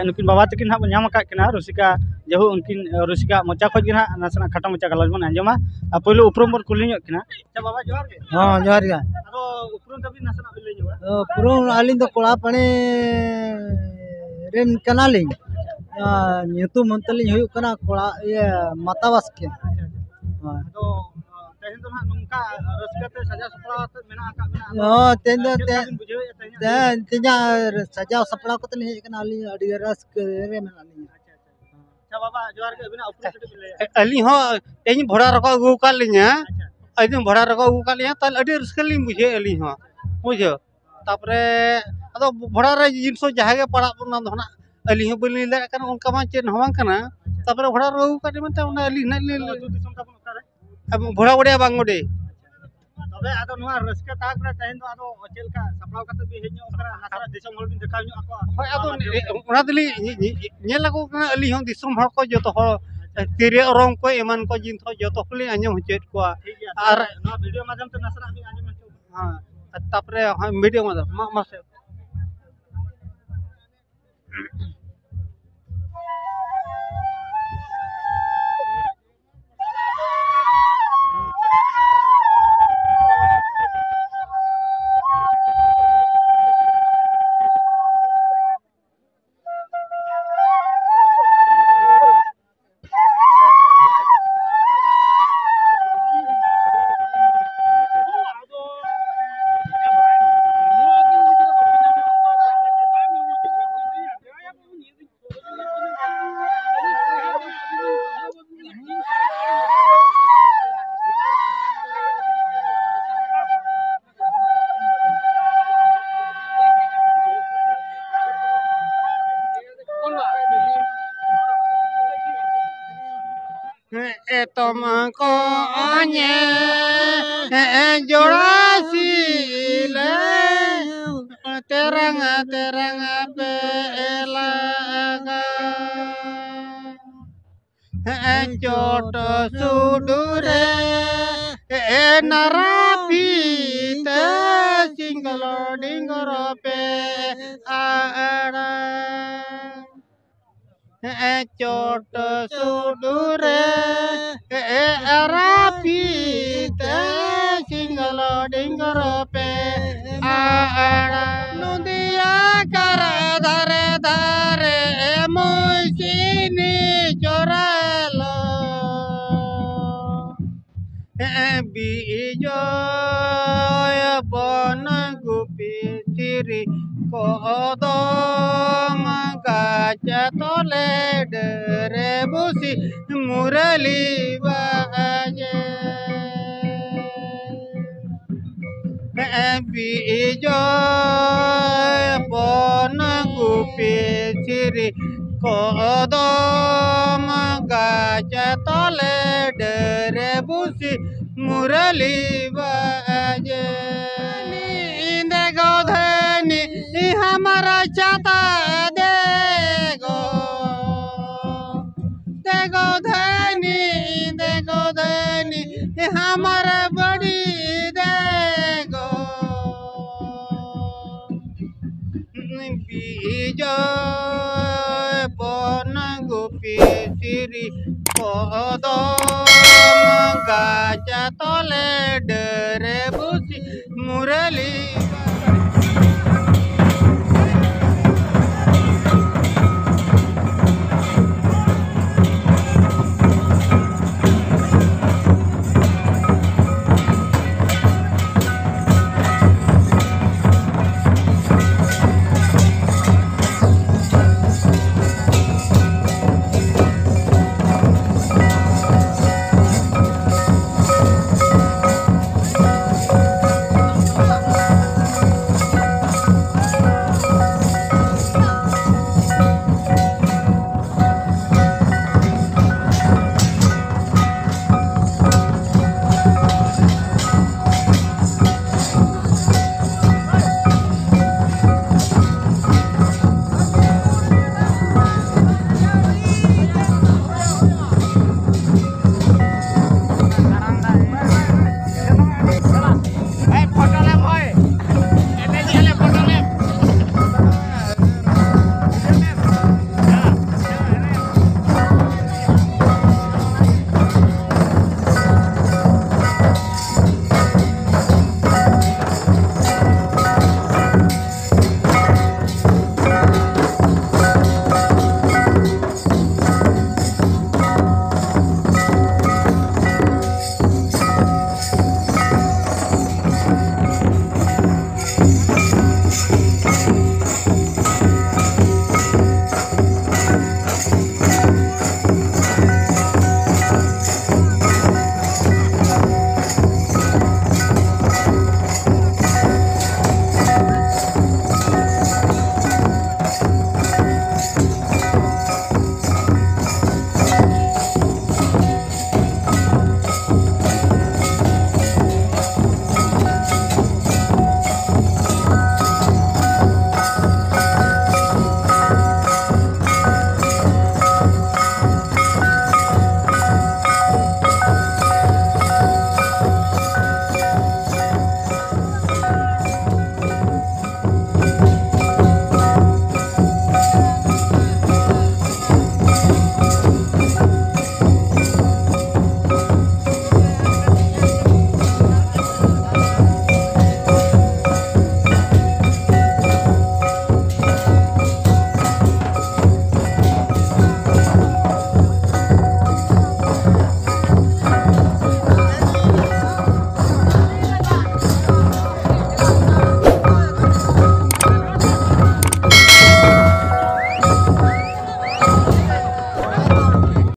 नुकिन बाबा तकिन हां नाम का किना रुसिका जहु उनकिन रुसिका मोचा खज गिना नासना खटा मोचा गलाज बन अंजमा पहिलो उपरम बन कुलिन किना अच्छा बाबा जोहार के हां जोहार गे आदो उपरम तबि नासना बिले जोवा पुरम आलिन तो कोड़ा पानी rain कनालिन nyutu mentali huyuk kana kola iya matawas ke आदो तहन तो ना नुका रसकते सजा सपड़ा मेना का मेना oh tenda बुझे तहन tenda sajau sapla ko tani hej kana ali adi ras ke re men ali अच्छा बाबा जोहार के बिना उपरम तबि बिले अली हो तेज भोड़ा रको अगू का लिया अदी भोड़ा रको अगू का लिया तल अडी रसकली बुझे अली हो बुझो तापरे अदो भोड़ा रे जिनसो जहां के पड़ा ना धना अली हो बली ले कन उनका मा चेन हवां कना तापरे भोड़ा रको का दिमते उना अली ना ले दिसम का करे अब भोड़ा उड़े बांगोडे तबे आदो नुआ रसका ताक रे तहन तो आदो चेलका सपड़ाव कते बि हेज ओकरा नासरा दिसम होल बिन देखाव नु ako होय आदो उना दली नेल लगो कना अली हो दिसम हर को जतो हो तिरे रंग को एमान को जिन थो जतो खली आंजम होचेत को और नो वीडियो माध्यम ते नासरा बि आंजम हचो हां तापरे वीडियो माध्यम मा से tomako anye jorasile terang pelaga chot sudure narapite singalo dingoro pe ara chot sudure rapite singalo dingoro pe ara nundia kara dare musini choralo bijo bon gupi tiri kodong kaca tole dere busi murali baje bijo bon gupi tiri kodong kaca tole dere busi murali baje inde godhani हमारा चाहता देखो धनी हमारा बड़ी देखो बीजो बन गोपी श्री कदम Gaza तले डरे बुसी मुरली